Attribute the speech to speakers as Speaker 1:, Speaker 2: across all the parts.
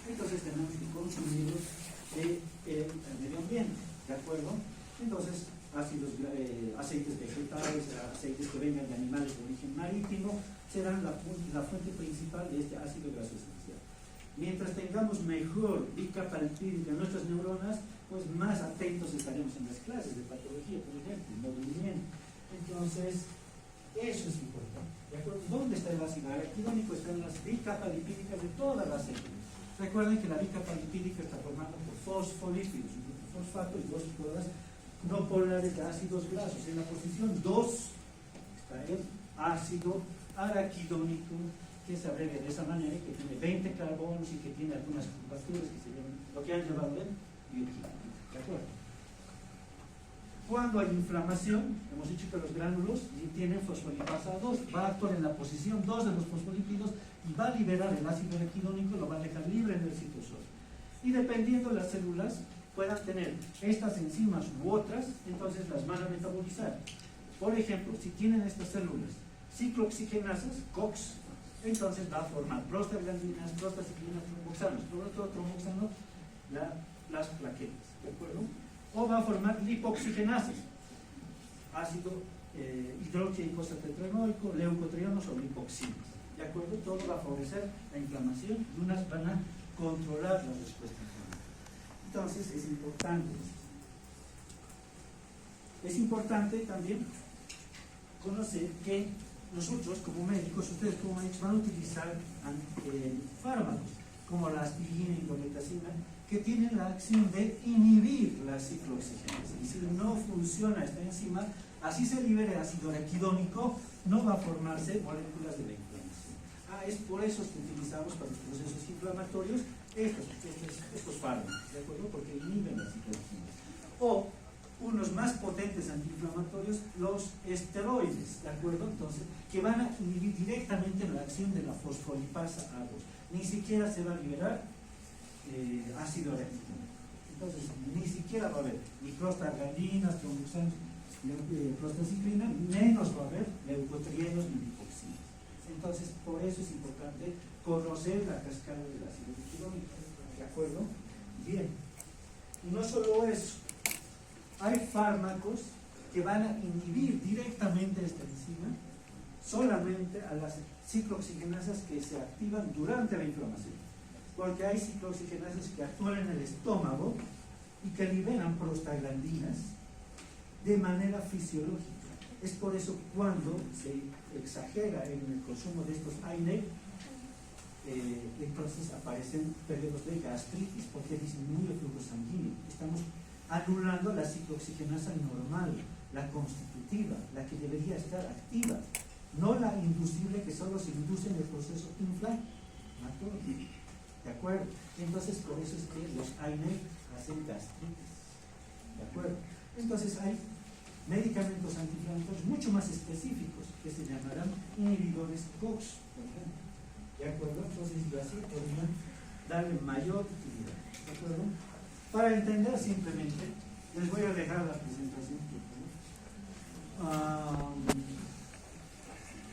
Speaker 1: entonces tenemos que consumirlos del medio ambiente, ¿de acuerdo? Entonces, aceites vegetales, aceites que vengan de animales de origen marítimo, serán la fuente principal de este ácido graso esencial. Mientras tengamos mejor bicapa lipídica en nuestras neuronas, pues más atentos estaremos en las clases de patología, por ejemplo, movimiento. Entonces, eso es importante, ¿de acuerdo? ¿Dónde está el ácido araquidónico? Está en las bicapas lipídicas de todas las células. Recuerden que la bicapa lipídica está formada por fosfolípidos, un grupo fosfato y dos cuerdas no polares de ácidos grasos. En la posición 2 está el ácido araquidónico, que se abrevia de esa manera, que tiene 20 carbonos y que tiene algunas curvaturas que se llaman, lo que han llamado el bioquímico. ¿De acuerdo? Cuando hay inflamación, hemos dicho que los gránulos tienen fosfolipasa 2, va a actuar en la posición 2 de los fosfolípidos y va a liberar el ácido araquidónico, lo va a dejar libre en el citosol. Y dependiendo de las células puedan tener estas enzimas u otras, entonces las van a metabolizar. Por ejemplo, si tienen estas células ciclooxigenasas, COX, entonces va a formar prostaglandinas, prostaciclinas, tromboxanos, sobre todo tromboxano, las plaquetas, ¿de acuerdo? O va a formar lipoxigenasas, ácido hidroxiicosatetranoico, leucotrienos o lipoxinas, ¿de acuerdo? Todo va a favorecer la inflamación y unas van a controlar la respuesta inflamatoria. Entonces es importante también conocer que nosotros como médicos, ustedes como médicos van a utilizar fármacos como la aspirina y indometacina, que tienen la acción de inhibir la ciclooxigenasa. Y si no funciona esta enzima, así se libere ácido araquidónico, no va a formarse moléculas de la inflamación. Es por eso que utilizamos para los procesos inflamatorios estos fármacos, ¿de acuerdo? Porque inhiben la ciclooxigenasa. O unos más potentes antiinflamatorios, los esteroides, ¿de acuerdo? Entonces, que van a inhibir directamente la acción de la fosfolipasa A2. Ni siquiera se va a liberar ácido araquidónico. Entonces, ni siquiera va a haber ni prostaglandinas, tromboxanos, prostaciclina, menos va a haber leucotrienos ni lipoxinas. Entonces, por eso es importante conocer la cascada del ácido araquidónico, ¿de acuerdo? Bien. Y no solo eso, hay fármacos que van a inhibir directamente esta enzima solamente a las ciclooxigenasas que se activan durante la inflamación, porque hay ciclooxigenasas que actúan en el estómago y que liberan prostaglandinas de manera fisiológica. Es por eso cuando se exagera en el consumo de estos AINE, entonces aparecen periodos de gastritis porque disminuye el flujo sanguíneo. Estamos anulando la ciclooxigenasa normal, la constitutiva, la que debería estar activa, no la inducible que solo se induce en el proceso inflamatorio. ¿De acuerdo? Entonces, por eso es que los AINE hacen gastritis. ¿De acuerdo? Entonces, hay medicamentos antiinflamatorios mucho más específicos que se llamarán inhibidores COX, por ejemplo. ¿De acuerdo? Entonces, así podrían darle mayor utilidad. ¿De acuerdo? Para entender simplemente, les voy a dejar la presentación.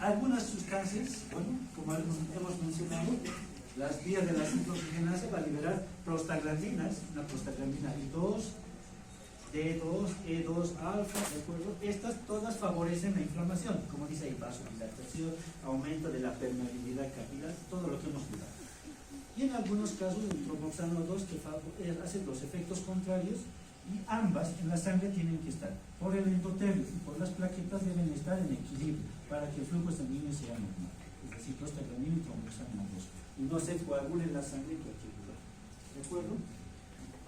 Speaker 1: Algunas sustancias, bueno, como hemos mencionado, las vías de la ciclooxigenasa va a liberar prostaglandinas, la prostaglandina I2, D2, E2, alfa, ¿de acuerdo? Estas todas favorecen la inflamación, como dice ahí, vasodilatación, aumento de la permeabilidad capilar, todo lo que hemos visto. Y en algunos casos el tromboxano 2 que hace los efectos contrarios, y ambas en la sangre tienen que estar, por el endotelio y por las plaquetas deben estar en equilibrio para que el flujo sanguíneo sea normal, es decir, prostaglandina y tromboxano 2, y no se coagule en la sangre en cualquier lugar, ¿de acuerdo?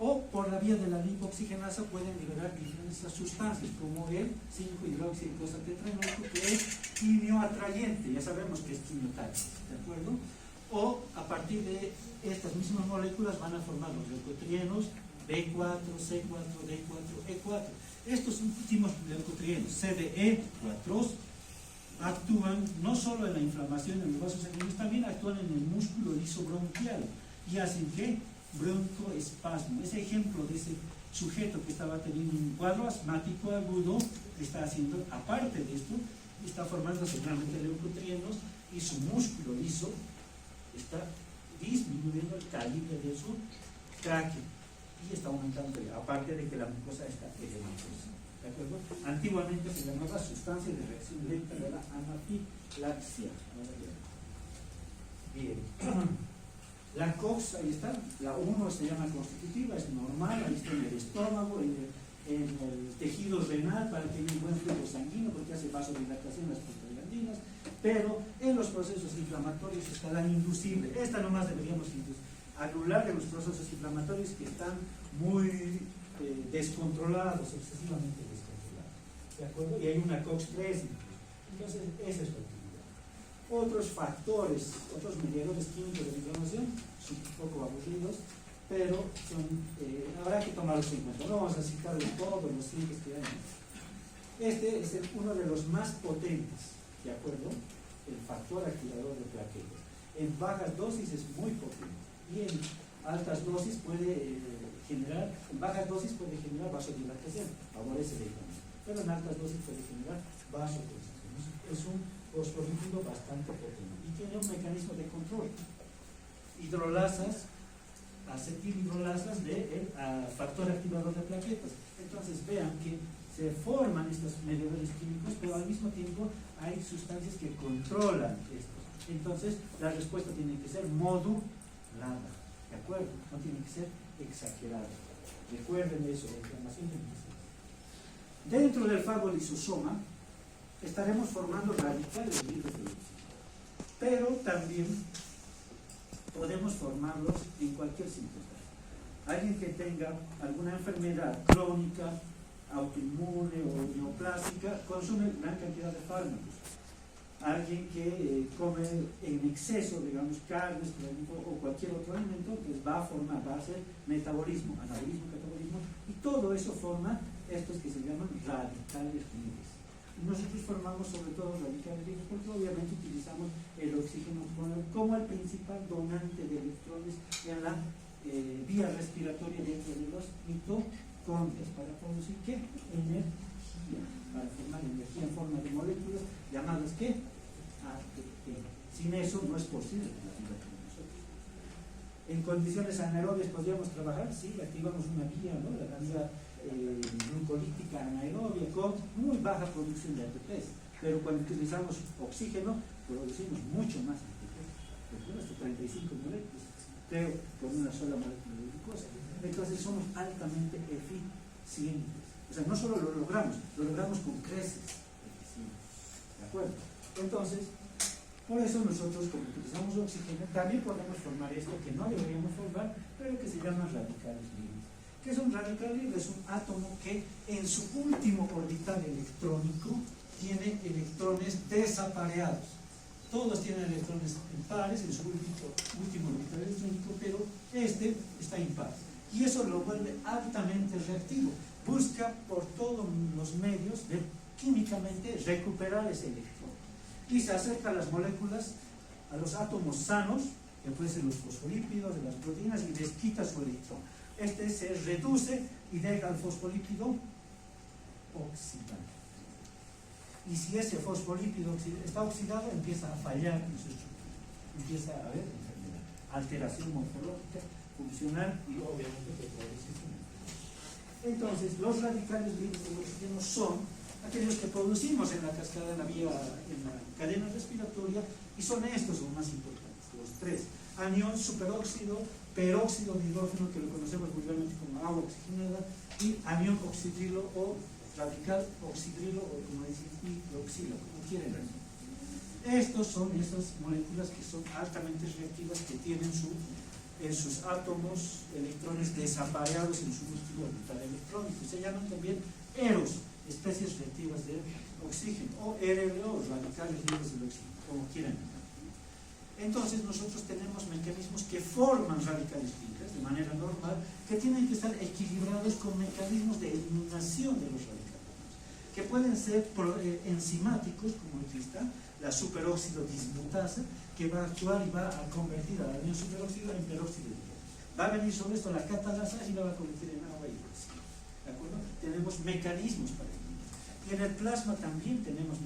Speaker 1: O por la vía de la lipoxigenasa pueden liberar diferentes sustancias como el 5-hidroxiicosatetranoico, que es quimioatrayente, ya sabemos que es quimiotáxico, ¿de acuerdo? O a partir de estas mismas moléculas van a formar los leucotrienos B4, C4, D4, E4. Estos últimos leucotrienos, CDE4, actúan no solo en la inflamación en los vasos sanguíneos, también actúan en el músculo liso bronquial y hacen que broncoespasmo. Ese ejemplo de ese sujeto que estaba teniendo un cuadro asmático agudo, está haciendo, aparte de esto, está formando seguramente leucotrienos y su músculo liso está disminuyendo el calibre de su tráqueo y está aumentando, aparte de que la mucosa está edematosa. ¿De acuerdo? Antiguamente se llamaba sustancia de reacción lenta de la anafilaxia. Bien. La COX, ahí está, la 1 se llama constitutiva, es normal, ahí está en el estómago, en el tejido renal para que haya un buen flujo sanguíneo, porque hace vasodilatación en las prostaglandinas, pero en los procesos inflamatorios está la inducible. Esta nomás deberíamos anular de los procesos inflamatorios que están muy descontrolados, excesivamente descontrolados. ¿De acuerdo? Y hay una COX-3, entonces esa es la actividad. Otros factores, otros mediadores químicos de la inflamación son un poco aburridos, pero habrá que tomarlos en cuenta. No vamos a citar de todos los 5 que hay. Este es uno de los más potentes, ¿de acuerdo? El factor activador de plaquetas. En bajas dosis es muy potente y en altas dosis puede generar, en bajas dosis puede generar vasodilatación, favorece el hígado, pero en altas dosis puede generar vasoconstricción. Es un fosfolípido bastante potente y tiene un mecanismo de control. Hidrolasas, acetilhidrolasas del factor activador de plaquetas. Entonces vean que se forman estos mediadores químicos, pero al mismo tiempo hay sustancias que controlan estos. Entonces la respuesta tiene que ser modulada, ¿de acuerdo? No tiene que ser exagerada. Recuerden eso, la inflamación de micelios. Dentro del fagolisosoma estaremos formando radicales libres de oxígeno, pero también podemos formarlos en cualquier circunstancia. Alguien que tenga alguna enfermedad crónica, autoinmune o neoplástica, consume gran cantidad de fármacos. Alguien que come en exceso, digamos, carnes, por ejemplo, o cualquier otro alimento, pues va a hacer metabolismo, anabolismo, catabolismo, y todo eso forma estos que se llaman radicales libres. Nosotros formamos sobre todo radicales libres porque obviamente utilizamos el oxígeno como el principal donante de electrones en la vía respiratoria dentro de los mitocondrias para producir ¿qué? Energía, para formar energía en forma de moléculas llamadas ¿qué? ATP. Sin eso no es posible la vida con nosotros. En condiciones anaerobias podríamos trabajar, sí, activamos una vía, ¿no? La vía glucolítica anaerobia con muy baja producción de ATP, pero cuando utilizamos oxígeno producimos mucho más ATP, hasta 35 moléculas, creo, por una sola molécula de glucosa. Entonces somos altamente eficientes. O sea, no solo lo logramos con creces eficientes. ¿De acuerdo? Entonces, por eso nosotros, como utilizamos oxígeno, también podemos formar esto que no deberíamos formar, pero que se llama radicales libres. ¿Qué es un radical libre? Es un átomo que en su último orbital electrónico tiene electrones desapareados. Todos tienen electrones impares en su último orbital electrónico, pero este está impar. Y eso lo vuelve altamente reactivo. Busca por todos los medios de químicamente recuperar ese electrón. Y se acerca a las moléculas, a los átomos sanos, que pueden ser los fosfolípidos, de las proteínas, y les quita su electrón. Este se reduce y deja al fosfolípido oxidado. Y si ese fosfolípido está oxidado, empieza a fallar en su estructura. Empieza a haber enfermedad, alteración morfológica, funcional y obviamente petrolística. Entonces, los radicales libres de oxígeno son aquellos que producimos en la cascada, en la cadena respiratoria, y son estos los más importantes, los tres: anión superóxido, peróxido de hidrógeno, que lo conocemos vulgarmente como agua oxigenada, y anión oxidrilo o radical oxidrilo, o como dicen, hidroxilo, como quieran. Estos son esas moléculas que son altamente reactivas, que tienen en sus átomos electrones desapareados en su último orbital electrónico. Se llaman también EROS, especies reactivas de oxígeno, o RLO, radicales libres del oxígeno, como quieran. Entonces nosotros tenemos mecanismos que forman radicales libres de manera normal, que tienen que estar equilibrados con mecanismos de eliminación de los radicales libres, que pueden ser enzimáticos, como aquí está, la superóxido dismutasa, que va a actuar y va a convertir al anión superóxido en peróxido de hidrógeno. Va a venir sobre esto la catalasa y la va a convertir en agua hidróxido. ¿De acuerdo? Tenemos mecanismos para ello. Y en el plasma también tenemos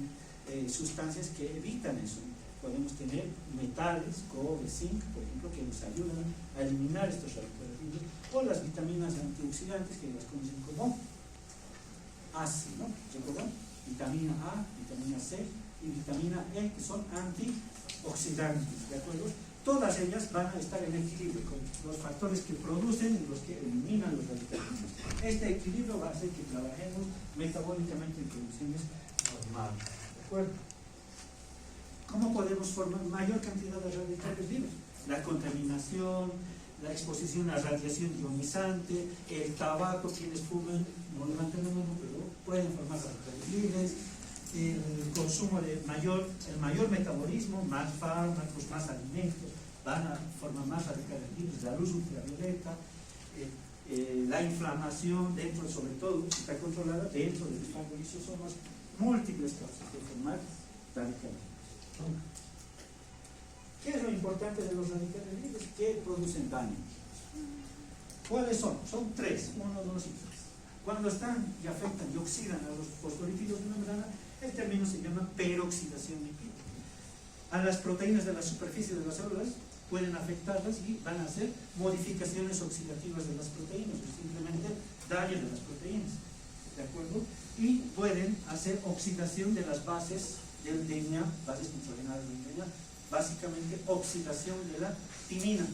Speaker 1: sustancias que evitan eso. podemos tener metales, cobre, zinc, por ejemplo, que nos ayudan a eliminar estos radicales libres, o las vitaminas antioxidantes que las conocen como ACE, ¿no? ¿Recuerdan? Vitamina A, vitamina C y vitamina E, que son antioxidantes, ¿de acuerdo? Todas ellas van a estar en equilibrio con los factores que producen y los que eliminan los radicales libres. Este equilibrio va a hacer que trabajemos metabólicamente en condiciones normales, ¿de acuerdo? ¿Cómo podemos formar mayor cantidad de radicales libres? La contaminación, la exposición a radiación ionizante, el tabaco, quienes fuman no levantan la mano, pero pueden formar radicales libres, el consumo de el mayor metabolismo, más fármacos, más alimentos, van a formar más radicales libres, la luz ultravioleta, la inflamación dentro, sobre todo, si está controlada dentro de los fagolisosomas, múltiples causas de formar radicales libres. ¿Qué es lo importante de los radicales libres? Que producen daño. ¿Cuáles son? Son tres, 1, 2 y 3. Cuando están y afectan y oxidan a los fosfolípidos de membrana, el término se llama peroxidación lipídica. A las proteínas de la superficie de las células pueden afectarlas y van a hacer modificaciones oxidativas de las proteínas, o simplemente daño de las proteínas, ¿de acuerdo? Y pueden hacer oxidación de las bases del DNA, bases nitrogenadas del DNA, básicamente oxidación de la timina,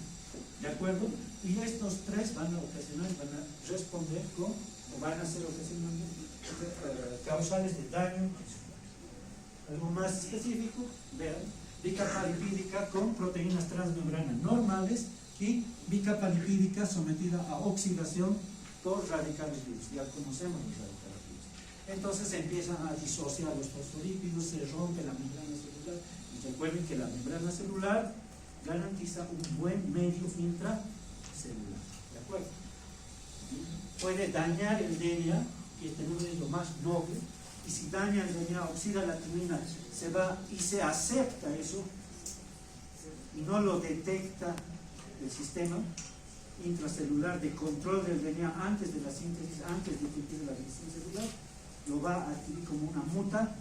Speaker 1: ¿de acuerdo? Y estos tres van a ocasionar, van a responder con, o van a ser ocasionalmente causales de daño tissular. Algo más específico, vean, bicapa lipídica con proteínas transmembrana normales y bicapa lipídica sometida a oxidación por radicales libres. Ya conocemos los radicales libres. Entonces se empiezan a disociar los fosfolípidos, se rompe la membrana celular. Y recuerden que la membrana celular garantiza un buen medio intracelular. ¿De acuerdo? Puede dañar el DNA, que este no es lo más noble, y si daña el DNA, oxida la timina, se va y se acepta eso, y no lo detecta el sistema intracelular de control del DNA antes de la síntesis, antes de que empiece la división celular, lo va a adquirir como una muta.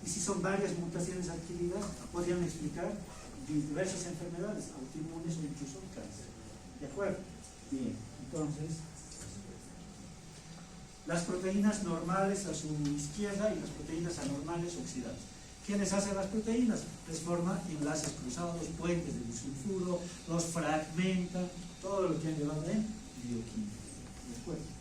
Speaker 1: Y si son varias mutaciones adquiridas, podrían explicar diversas enfermedades autoinmunes o incluso cáncer. ¿De acuerdo? Bien, entonces, las proteínas normales a su izquierda y las proteínas anormales oxidadas. ¿Quiénes hacen las proteínas? Les forma enlaces cruzados, puentes de disulfuro, los fragmenta, todo lo que han llevado en bioquímica. ¿De acuerdo?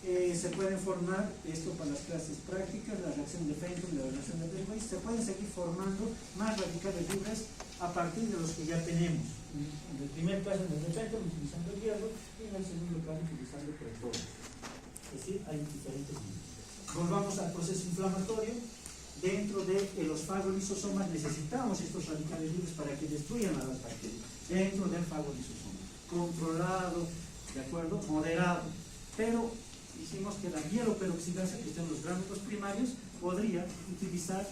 Speaker 1: Se pueden formar, esto para las clases prácticas, la reacción de Fenton y la reacción de Delway, se pueden seguir formando más radicales libres a partir de los que ya tenemos. En el primer caso en el de Fenton utilizando el hierro y en el segundo caso utilizando el protón. Es decir, hay diferentes niveles. Volvamos al proceso inflamatorio. Dentro de los fagolisosomas necesitamos estos radicales libres para que destruyan a las bacterias. Dentro del fagolisosoma. Controlado, ¿de acuerdo? Moderado. Pero dijimos que la hieroperoxidasa que está en los gránulos primarios podría utilizar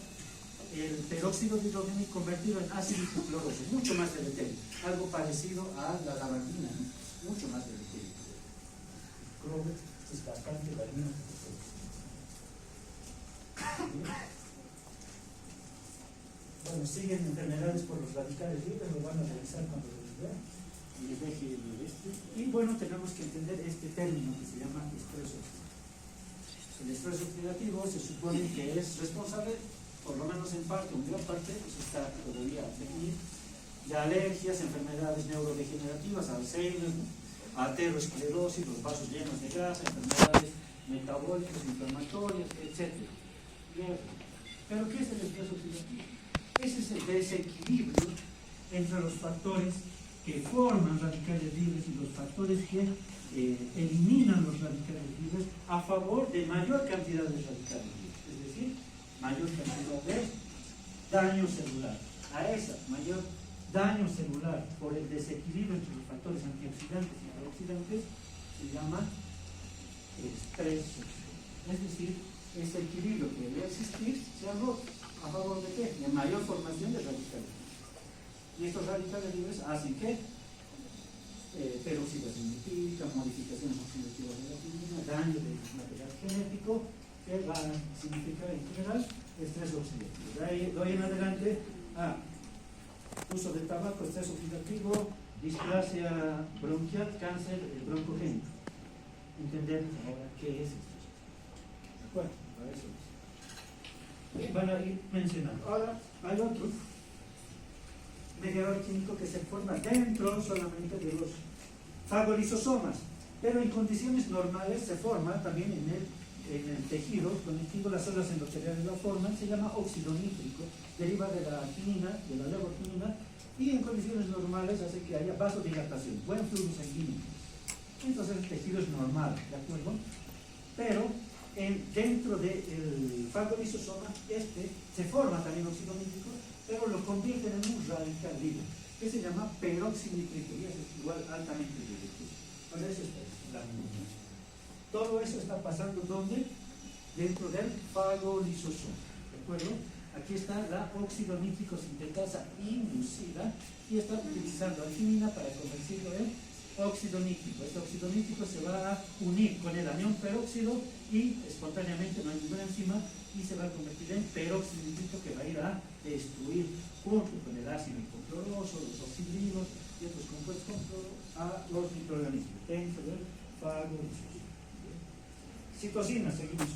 Speaker 1: el peróxido de hidrógeno y convertirlo en ácido hipocloroso, mucho más deleterio, algo parecido a la lavandina, ¿no? Mucho más deleterio. El cloro es bastante dañino. Bueno, siguen enfermedades por los radicales libres, lo van a revisar cuando los vean. Y les deje el este. Y bueno, tenemos que entender este término que se llama estrés oxidativo. El estrés oxidativo se supone que es responsable, por lo menos en parte, en gran parte, pues está todavía a definir, de alergias, enfermedades neurodegenerativas, Alzheimer, aterosclerosis, los vasos llenos de grasa, enfermedades metabólicas, inflamatorias, etc. Pero ¿qué es el estrés oxidativo? Ese es el desequilibrio entre los factores que forman radicales libres y los factores que eliminan los radicales libres a favor de mayor cantidad de radicales libres, es decir, mayor cantidad de daño celular. A esa mayor daño celular por el desequilibrio entre los factores antioxidantes y antioxidantes se llama estrés. Es decir, ese equilibrio que debe existir se ha roto. ¿A favor de qué? De mayor formación de radicales libres. Y estos radicales libres hacen que peroxidación lipídica, modificaciones oxidativas de la timina, daño del material genético que va a significar en general estrés oxidativo. De ahí en adelante, uso de tabaco, estrés oxidativo, displasia bronquial, cáncer broncogénico. Entender ahora qué es esto. ¿De acuerdo? Para eso es. Van a ir mencionando. Ahora hay otro mediador químico que se forma dentro solamente de los fagolisosomas, pero en condiciones normales se forma también en el tejido conectivo, las células endoteliales lo forman, se llama óxido nítrico, deriva de la quinina, de la levoquinina, y en condiciones normales hace que haya vasodilatación, buen flujo sanguíneo. Entonces el tejido es normal, ¿de acuerdo? Pero dentro del fagolisosoma se forma también óxido nítrico, pero lo convierten en un radical libre, que se llama peroxinitrito, y es igual altamente reductivo. Bueno, eso es la misma. Todo eso está pasando ¿dónde? Dentro del fagolisosoma, ¿de acuerdo? Aquí está la óxido nítrico sintetasa inducida y está utilizando alquimina para convertirlo en óxido nítrico. Este óxido nítrico se va a unir con el anión peróxido y espontáneamente, no hay ninguna enzima, y se va a convertir en peróxido nítrico que va a ir a destruir junto con el ácido hipocloroso, los oxidrilos y otros compuestos con cloro a los microorganismos dentro del fagolisosoma. Citocinas, seguimos.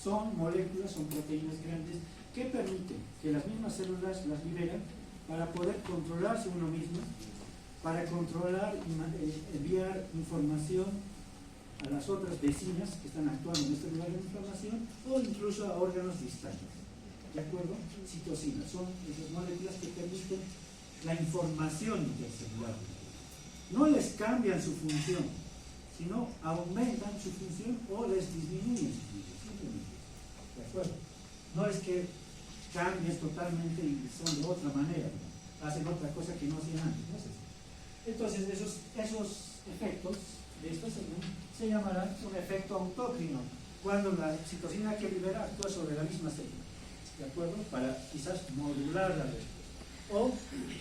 Speaker 1: Son moléculas, son proteínas grandes que permiten que las mismas células las liberen para poder controlarse uno mismo, para controlar y enviar información a las otras vecinas que están actuando en este lugar de inflamación o incluso a órganos distantes. ¿De acuerdo? Citocinas son esas moléculas que permiten la información intercelular. No les cambian su función, sino aumentan su función o les disminuyen su función. Simplemente. ¿De acuerdo? No es que cambies totalmente y son de otra manera, ¿no? Hacen otra cosa que no hacían antes. ¿No es eso? Entonces, esos efectos de esta se llamarán un efecto autócrino, cuando la citocina que libera actúa sobre la misma célula, ¿de acuerdo? Para quizás modular la respuesta. O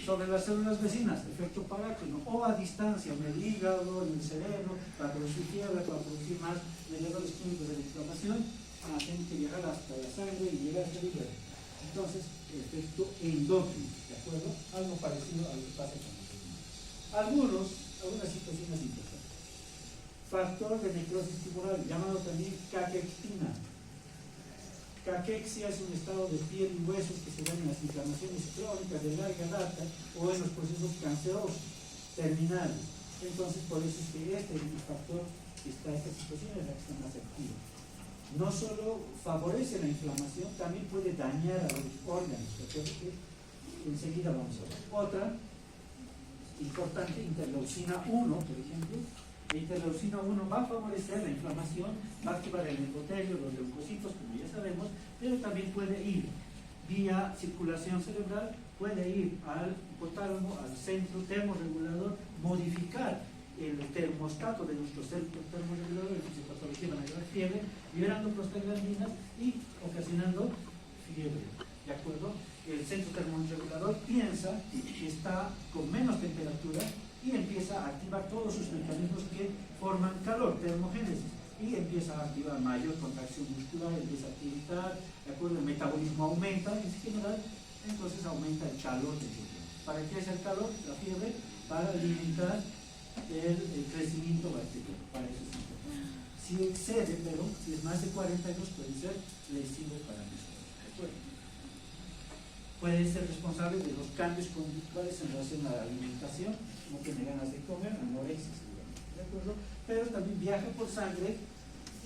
Speaker 1: sobre las células vecinas, efecto parácrino, o a distancia, en el hígado, en el cerebro, para producir fiebre, para producir más mediadores químicos de la inflamación, tienen que llegar hasta la sangre y llegar hasta el hígado. Entonces, efecto endocrino, ¿de acuerdo? Algo parecido a lo que pasa con algunas citocinas importantes. Factor de necrosis tumoral, llamado también caquectina. Caquexia es un estado de piel y huesos que se da en las inflamaciones crónicas de larga data o en los procesos cancerosos terminales. Entonces, por eso es que este factor esta citocina es la que está más activa. No solo favorece la inflamación, también puede dañar a los órganos, ¿de acuerdo? Que enseguida vamos a ver. Otra importante, interleucina 1, por ejemplo. La interleucina 1 va a favorecer la inflamación, va a activar el endotelio, los leucocitos, como ya sabemos, pero también puede ir vía circulación cerebral, puede ir al hipotálamo, al centro termorregulador, modificar el termostato de nuestro centro termorregulador, en fisiopatología van a llevar fiebre, liberando prostaglandinas y ocasionando fiebre, ¿de acuerdo? El centro termorregulador piensa que está con menos temperatura y empieza a activar todos sus mecanismos que forman calor, termogénesis, y empieza a activar mayor contracción muscular, empieza a activar, ¿de acuerdo? El metabolismo aumenta en general, entonces aumenta el calor del cuerpo. ¿Para qué es el calor? La fiebre, para limitar el crecimiento bacteriano, para eso es importante. Si excede, pero si es más de 42, puede ser lesivo para nosotros, ¿de acuerdo? Puede ser responsable de los cambios conductuales en relación a la alimentación, no tiene ganas de comer, anorexia, ¿de acuerdo? Pero también viaja por sangre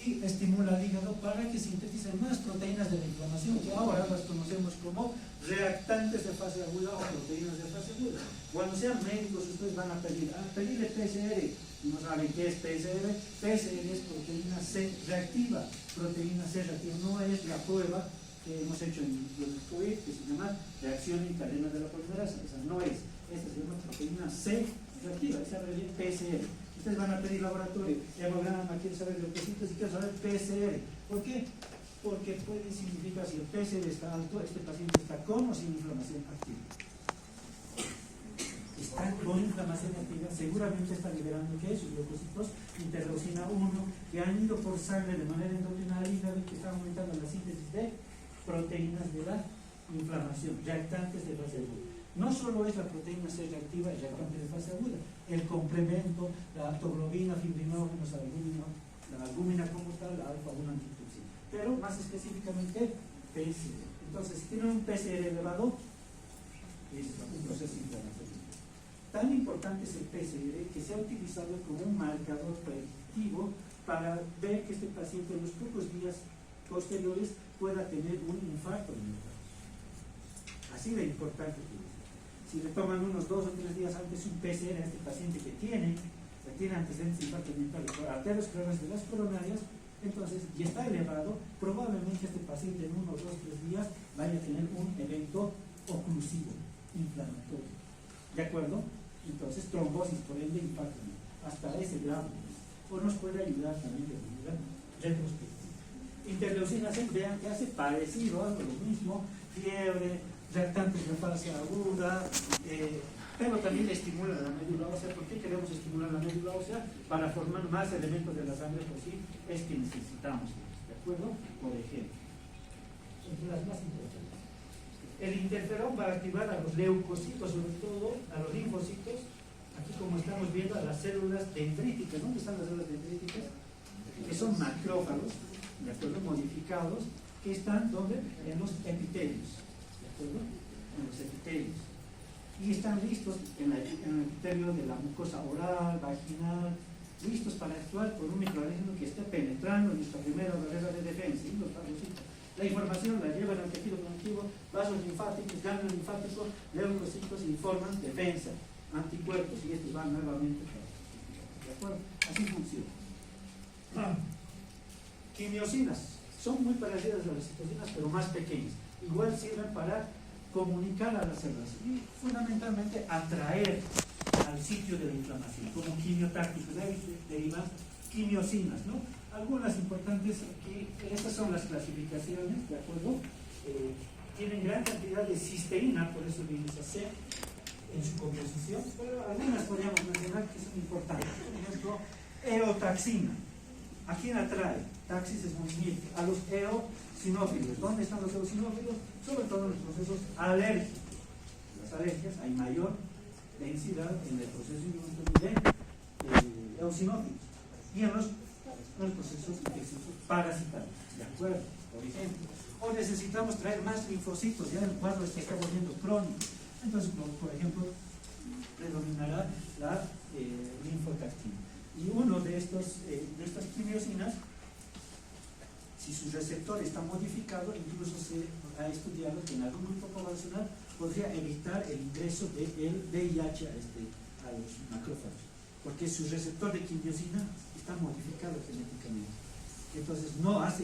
Speaker 1: y estimula al hígado para que sinteticen más proteínas de la inflamación, que ahora las conocemos como reactantes de fase aguda o proteínas de fase aguda. Cuando sean médicos, ustedes van a pedirle PCR, no saben qué es PCR. PCR es proteína C reactiva. Proteína C reactiva no es la prueba que hemos hecho en el COVID, que se llama reacción en cadena de la polimerasa. Esa no es. Esta se llama proteína C reactiva, esa es PCR. Ustedes van a pedir laboratorio, hemograma, quieren saber leucocitos y quieren saber PCR. ¿Por qué? Porque puede significar si el PCR está alto, este paciente está con o sin inflamación activa. Están con con inflamación activa, seguramente está liberando ¿qué? Sus leucocitos, interleucina 1, que han ido por sangre de manera endocrina al hígado y que están aumentando la síntesis de proteínas de la inflamación, reactantes de fase aguda. No solo es la proteína C reactiva, reactante de fase aguda, el complemento, la aptoglobina, fibrinógenos, la albúmina como tal, la alfa-1 antitoxina, pero más específicamente PCR. Entonces, si tienen un PCR elevado, es un proceso inflamatorio. Tan importante es el PCR que se ha utilizado como un marcador predictivo para ver que este paciente en los pocos días posteriores pueda tener un infarto de miocardio. Así de importante que es. Si le toman unos 2 o 3 días antes un PCR a este paciente que tiene antecedentes de infarto miocardio por arteriosclerosis de las coronarias, entonces, y está elevado, probablemente este paciente en 1, 2, 3 días vaya a tener un evento oclusivo, inflamatorio. ¿De acuerdo? Entonces, trombosis, por ende, infarto, hasta ese grado. O nos puede ayudar también de manera retrospectiva. Interleucina C, vean que hace parecido a lo mismo, fiebre, reactantes de fase aguda, pero también estimula la médula ósea. ¿Por qué queremos estimular la médula ósea? Para formar más elementos de la sangre, por si es que necesitamos. ¿De acuerdo? Por ejemplo, entre las más importantes. El interferón va a activar a los leucocitos, sobre todo a los linfocitos. Aquí, como estamos viendo, a las células dendríticas. ¿Dónde están las células dendríticas? Que son macrófagos, ¿de acuerdo? Modificados, que están ¿dónde? En los epitelios. ¿De acuerdo? En los epitelios. Y están listos en el epitelio de la mucosa oral, vaginal, listos para actuar con un microorganismo que esté penetrando en nuestra primera barrera de defensa. Y los fagocitos. La información la llevan al tejido conectivo, vasos linfáticos, ganglios linfáticos, leucocitos y forman defensa, anticuerpos, y estos van nuevamente para ¿de acuerdo? Así funciona. Quimiosinas son muy parecidas a las citocinas, pero más pequeñas. Igual sirven para comunicar a las células y fundamentalmente atraer al sitio de la inflamación, como quimiotácticos, derivan quimiosinas, ¿no? Algunas importantes aquí, estas son las clasificaciones, ¿de acuerdo? Tienen gran cantidad de cisteína, por eso viene esa C en su composición, pero algunas podríamos mencionar que son importantes. Por ejemplo, eotaxina. ¿A quién atrae? Taxis es movimiento. A los eosinófilos. ¿Dónde están los eosinófilos? Sobre todo en los procesos alérgicos. Las alergias hay mayor densidad en el proceso de eosinófilos y en los procesos infecciosos parasitarios. ¿De acuerdo? Por ejemplo. O necesitamos traer más linfocitos, ya el cuadro se está volviendo crónico. Entonces, por ejemplo, predominará la linfotaxina. Y uno de estas quimiosinas, si su receptor está modificado, incluso se ha estudiado que en algún grupo poblacional podría evitar el ingreso del VIH a los macrófagos, porque su receptor de quimiosina está modificado genéticamente. Entonces no hace